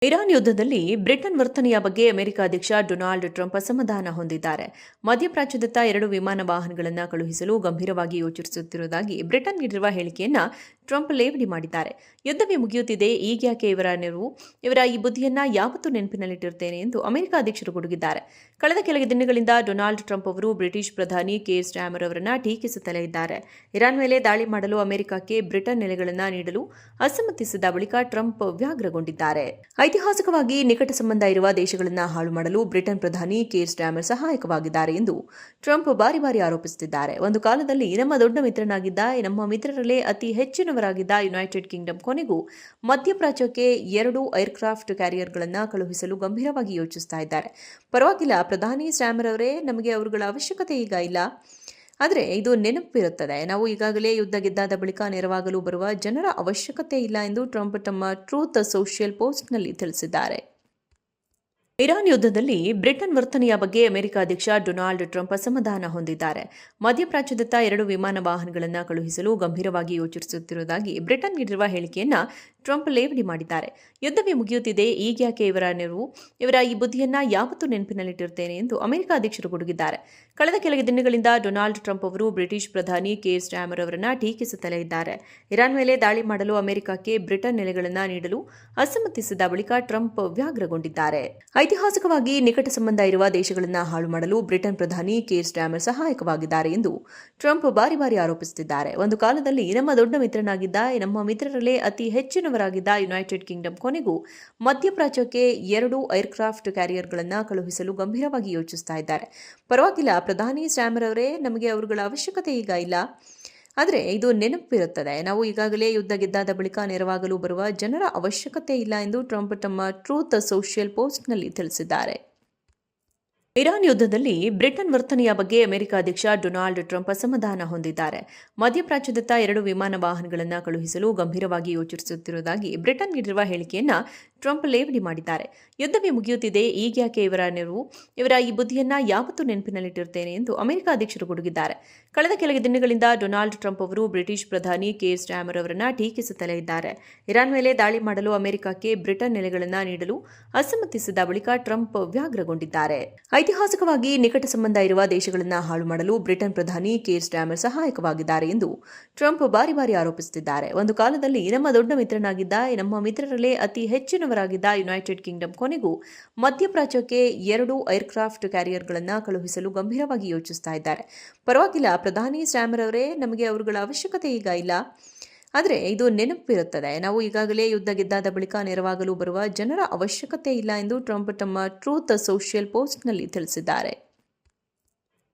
Iran ಯುದ್ಧದಲ್ಲಿ Britain ವರ್ತನೆಯ ಬಗ್ಗೆ ಅಮೆರಿಕ ಅಧ್ಯಕ್ಷ ಡೊನಾಲ್ಡ್ ಟ್ರಂಪ್ ಅಸಮಾಧಾನ ಹೊಂದಿದ್ದಾರೆ. ಮಧ್ಯಪ್ರಾಚ್ಯದತ್ತ 2 ವಿಮಾನ ವಾಹನಗಳನ್ನು ಕಳುಹಿಸಲು ಗಂಭೀರವಾಗಿ ಯೋಚಿಸುತ್ತಿರುವುದಾಗಿ ಬ್ರಿಟನ್ ನೀಡಿರುವ ಹೇಳಿಕೆಯನ್ನ ಟ್ರಂಪ್ ಲೇವಡಿ ಮಾಡಿದ್ದಾರೆ. ಯುದ್ಧವೇ ಮುಗಿಯುತ್ತಿದೆ, ಈಗ್ಯಾಕೆ ಇವರ ಈ ಬುದ್ಧಿಯನ್ನ ಯಾವತ್ತೂ ನೆನಪಿನಲ್ಲಿಟ್ಟಿರುತ್ತೇನೆ ಎಂದು ಅಮೆರಿಕ ಅಧ್ಯಕ್ಷರು ಗುಡುಗಿದ್ದಾರೆ. ಕಳೆದ ಕೆಲ ದಿನಗಳಿಂದ ಡೊನಾಲ್ಡ್ ಟ್ರಂಪ್ ಅವರು ಬ್ರಿಟಿಷ್ ಪ್ರಧಾನಿ ಕೀರ್ ಸ್ಟಾರ್ಮರ್ ಅವರನ್ನ ಟೀಕಿಸುತ್ತಲೇ ಇದ್ದಾರೆ. ಇರಾನ್ ಮೇಲೆ ದಾಳಿ ಮಾಡಲು ಅಮೆರಿಕಕ್ಕೆ ಬ್ರಿಟನ್ ನೆಲೆಗಳನ್ನು ನೀಡಲು ಅಸಮ್ಮತಿಸಿದ ಬಳಿಕ ಟ್ರಂಪ್ ವ್ಯಾಗ್ರಗೊಂಡಿದ್ದಾರೆ. ಐತಿಹಾಸಿಕವಾಗಿ ನಿಕಟ ಸಂಬಂಧ ಇರುವ ದೇಶಗಳನ್ನು ಹಾಳು ಮಾಡಲು ಬ್ರಿಟನ್ ಪ್ರಧಾನಿ ಕೀರ್ ಸ್ಟಾರ್ಮರ್ ಸಹಾಯಕವಾಗಿದ್ದಾರೆ ಎಂದು ಟ್ರಂಪ್ ಬಾರಿ ಬಾರಿ ಆರೋಪಿಸುತ್ತಿದ್ದಾರೆ. ಒಂದು ಕಾಲದಲ್ಲಿ ನಮ್ಮ ದೊಡ್ಡ ಮಿತ್ರನಾಗಿದ್ದ, ನಮ್ಮ ಮಿತ್ರರಲ್ಲೇ ಅತಿ ಹೆಚ್ಚಿನವರಾಗಿದ್ದ ಯುನೈಟೆಡ್ ಕಿಂಗ್ಡಮ್ ಕೊನೆಗೂ ಮಧ್ಯಪ್ರಾಚ್ಯಕ್ಕೆ 2 ಏರ್ಕ್ರಾಫ್ಟ್ ಕ್ಯಾರಿಯರ್ಗಳನ್ನು ಕಳುಹಿಸಲು ಗಂಭೀರವಾಗಿ ಯೋಚಿಸ್ತಾ ಇದ್ದಾರೆ. ಪರವಾಗಿಲ್ಲ ಪ್ರಧಾನಿ ಸ್ಟಾರ್ಮರ್ ಅವರೇ, ನಮಗೆ ಅವರುಗಳ ಅವಶ್ಯಕತೆ ಈಗ ಇಲ್ಲ. ಆದರೆ ಇದು ನೆನಪಿರುತ್ತದೆ, ನಾವು ಈಗಾಗಲೇ ಯುದ್ಧ ಗೆದ್ದಾದ ಬಳಿಕ ನೆರವಾಗಲು ಬರುವ ಜನರ ಅವಶ್ಯಕತೆ ಇಲ್ಲ ಎಂದು ಟ್ರಂಪ್ ತಮ್ಮ ಟ್ರೂತ್ ಸೋಷಿಯಲ್ ಪೋಸ್ಟ್ನಲ್ಲಿ ತಿಳಿಸಿದ್ದಾರೆ. ಇರಾನ್ ಯುದ್ಧದಲ್ಲಿ ಬ್ರಿಟನ್ ವರ್ತನೆಯ ಬಗ್ಗೆ ಅಮೆರಿಕ ಅಧ್ಯಕ್ಷ ಡೊನಾಲ್ಡ್ ಟ್ರಂಪ್ ಅಸಮಾಧಾನ ಹೊಂದಿದ್ದಾರೆ. ಮಧ್ಯಪ್ರಾಚ್ಯದತ್ತ 2 ವಿಮಾನ ವಾಹನಗಳನ್ನು ಕಳುಹಿಸಲು ಗಂಭೀರವಾಗಿ ಯೋಚಿಸುತ್ತಿರುವುದಾಗಿ ಬ್ರಿಟನ್ ನೀಡಿರುವ ಹೇಳಿಕೆಯನ್ನ ಟ್ರಂಪ್ ಲೇವಡಿ ಮಾಡಿದ್ದಾರೆ. ಯುದ್ಧವೇ ಮುಗಿಯುತ್ತಿದೆ, ಈಗ್ಯಾಕೆ ಇವರ ಈ ಬುದ್ಧಿಯನ್ನ ಯಾವತ್ತೂ ನೆನಪಿನಲ್ಲಿಟ್ಟಿರುತ್ತೇನೆ ಎಂದು ಅಮೆರಿಕ ಅಧ್ಯಕ್ಷರು ಗುಡುಗಿದ್ದಾರೆ. ಕಳೆದ ಕೆಲ ದಿನಗಳಿಂದ ಡೊನಾಲ್ಡ್ ಟ್ರಂಪ್ ಅವರು ಬ್ರಿಟಿಷ್ ಪ್ರಧಾನಿ ಕೀರ್ ಸ್ಟಾರ್ಮರ್ ಅವರನ್ನ ಟೀಕಿಸುತ್ತಲೇ ಇದ್ದಾರೆ. ಇರಾನ್ ಮೇಲೆ ದಾಳಿ ಮಾಡಲು ಅಮೆರಿಕಕ್ಕೆ ಬ್ರಿಟನ್ ನೆಲೆಗಳನ್ನು ನೀಡಲು ಅಸಮ್ಮತಿಸಿದ ಬಳಿಕ ಟ್ರಂಪ್ ವ್ಯಾಗ್ರಗೊಂಡಿದ್ದಾರೆ. ಐತಿಹಾಸಿಕವಾಗಿ ನಿಕಟ ಸಂಬಂಧ ಇರುವ ದೇಶಗಳನ್ನು ಹಾಳು ಮಾಡಲು ಬ್ರಿಟನ್ ಪ್ರಧಾನಿ ಕೀರ್ ಸ್ಟಾರ್ಮರ್ ಸಹಾಯಕವಾಗಿದ್ದಾರೆ ಎಂದು ಟ್ರಂಪ್ ಬಾರಿ ಬಾರಿ ಆರೋಪಿಸುತ್ತಿದ್ದಾರೆ. ಒಂದು ಕಾಲದಲ್ಲಿ ನಮ್ಮ ದೊಡ್ಡ ಮಿತ್ರನಾಗಿದ್ದ, ನಮ್ಮ ಮಿತ್ರರಲ್ಲೇ ಅತಿ ಹೆಚ್ಚಿನವರಾಗಿದ್ದ ಯುನೈಟೆಡ್ ಕಿಂಗ್ಡಮ್ ಕೊನೆಗೂ ಮಧ್ಯಪ್ರಾಚ್ಯಕ್ಕೆ 2 ಏರ್ಕ್ರಾಫ್ಟ್ ಕ್ಯಾರಿಯರ್ಗಳನ್ನು ಕಳುಹಿಸಲು ಗಂಭೀರವಾಗಿ ಯೋಚಿಸ್ತಾ ಇದ್ದಾರೆ. ಪರವಾಗಿಲ್ಲ ಪ್ರಧಾನಿ ಸ್ಟಾರ್ಮರ್ ಅವರೇ, ನಮಗೆ ಅವರುಗಳ ಅವಶ್ಯಕತೆ ಈಗ ಇಲ್ಲ. ಆದರೆ ಇದು ನೆನಪಿರುತ್ತದೆ, ನಾವು ಈಗಾಗಲೇ ಯುದ್ಧ ಗೆದ್ದಾದ ಬಳಿಕ ನೆರವಾಗಲು ಬರುವ ಜನರ ಅವಶ್ಯಕತೆ ಇಲ್ಲ ಎಂದು ಟ್ರಂಪ್ ತಮ್ಮ ಟ್ರೂತ್ ಸೋಷಿಯಲ್ ಪೋಸ್ಟ್ನಲ್ಲಿ ತಿಳಿಸಿದ್ದಾರೆ. ಇರಾನ್ ಯುದ್ಧದಲ್ಲಿ ಬ್ರಿಟನ್ ವರ್ತನೆಯ ಬಗ್ಗೆ ಅಮೆರಿಕ ಅಧ್ಯಕ್ಷ ಡೊನಾಲ್ಡ್ ಟ್ರಂಪ್ ಅಸಮಾಧಾನ ಹೊಂದಿದ್ದಾರೆ. ಮಧ್ಯಪ್ರಾಚ್ಯದತ್ತ 2 ವಿಮಾನ ವಾಹನಗಳನ್ನು ಕಳುಹಿಸಲು ಗಂಭೀರವಾಗಿ ಯೋಚಿಸುತ್ತಿರುವುದಾಗಿ ಬ್ರಿಟನ್ ನೀಡಿರುವ ಹೇಳಿಕೆಯನ್ನ ಟ್ರಂಪ್ ಲೇವಡಿ ಮಾಡಿದ್ದಾರೆ. ಯುದ್ಧವೇ ಮುಗಿಯುತ್ತಿದೆ, ಈಗ್ಯಾಕೆ ಇವರ ಈ ಬುದ್ಧಿಯನ್ನ ಯಾವತ್ತೂ ನೆನಪಿನಲ್ಲಿಟ್ಟಿರುತ್ತೇನೆ ಎಂದು ಅಮೆರಿಕ ಅಧ್ಯಕ್ಷರು ಗುಡುಗಿದ್ದಾರೆ. ಕಳೆದ ಕೆಲ ದಿನಗಳಿಂದ ಡೊನಾಲ್ಡ್ ಟ್ರಂಪ್ ಅವರು ಬ್ರಿಟಿಷ್ ಪ್ರಧಾನಿ ಕೀರ್ ಸ್ಟಾರ್ಮರ್ ಅವರನ್ನ ಟೀಕಿಸುತ್ತಲೇ ಇದ್ದಾರೆ. ಇರಾನ್ ಮೇಲೆ ದಾಳಿ ಮಾಡಲು ಅಮೆರಿಕಕ್ಕೆ ಬ್ರಿಟನ್ ನೆಲೆಗಳನ್ನು ನೀಡಲು ಅಸಮ್ಮತಿಸಿದ ಬಳಿಕ ಟ್ರಂಪ್ ವ್ಯಾಗ್ರಗೊಂಡಿದ್ದಾರೆ. ಐತಿಹಾಸಿಕವಾಗಿ ನಿಕಟ ಸಂಬಂಧ ಇರುವ ದೇಶಗಳನ್ನು ಹಾಳು ಮಾಡಲು ಬ್ರಿಟನ್ ಪ್ರಧಾನಿ ಕೀರ್ ಸ್ಟಾರ್ಮರ್ ಸಹಾಯಕವಾಗಿದ್ದಾರೆ ಎಂದು ಟ್ರಂಪ್ ಬಾರಿ ಬಾರಿ ಆರೋಪಿಸುತ್ತಿದ್ದಾರೆ. ಒಂದು ಕಾಲದಲ್ಲಿ ನಮ್ಮ ದೊಡ್ಡ ಮಿತ್ರನಾಗಿದ್ದ, ನಮ್ಮ ಮಿತ್ರರಲ್ಲೇ ಅತಿ ಹೆಚ್ಚಿನವರಾಗಿದ್ದ ಯುನೈಟೆಡ್ ಕಿಂಗ್ಡಮ್ ಕೊನೆಗೂ ಮಧ್ಯಪ್ರಾಚ್ಯಕ್ಕೆ 2 ಏರ್ಕ್ರಾಫ್ಟ್ ಕ್ಯಾರಿಯರ್ಗಳನ್ನು ಕಳುಹಿಸಲು ಗಂಭೀರವಾಗಿ ಯೋಚಿಸ್ತಾ ಇದ್ದಾರೆ. ಪರವಾಗಿಲ್ಲ ಪ್ರಧಾನಿ ಸ್ಟಾರ್ಮರ್ ಅವರೇ, ನಮಗೆ ಅವರುಗಳ ಅವಶ್ಯಕತೆ ಈಗ ಇಲ್ಲ. ಆದರೆ ಇದು ನೆನಪಿರುತ್ತದೆ, ನಾವು ಈಗಾಗಲೇ ಯುದ್ಧ ಗೆದ್ದಾದ ಬಳಿಕ ನೆರವಾಗಲು ಬರುವ ಜನರ ಅವಶ್ಯಕತೆ ಇಲ್ಲ ಎಂದು ಟ್ರಂಪ್ ತಮ್ಮ ಟ್ರೂತ್ ಸೋಷಿಯಲ್ ಪೋಸ್ಟ್ನಲ್ಲಿ ತಿಳಿಸಿದ್ದಾರೆ.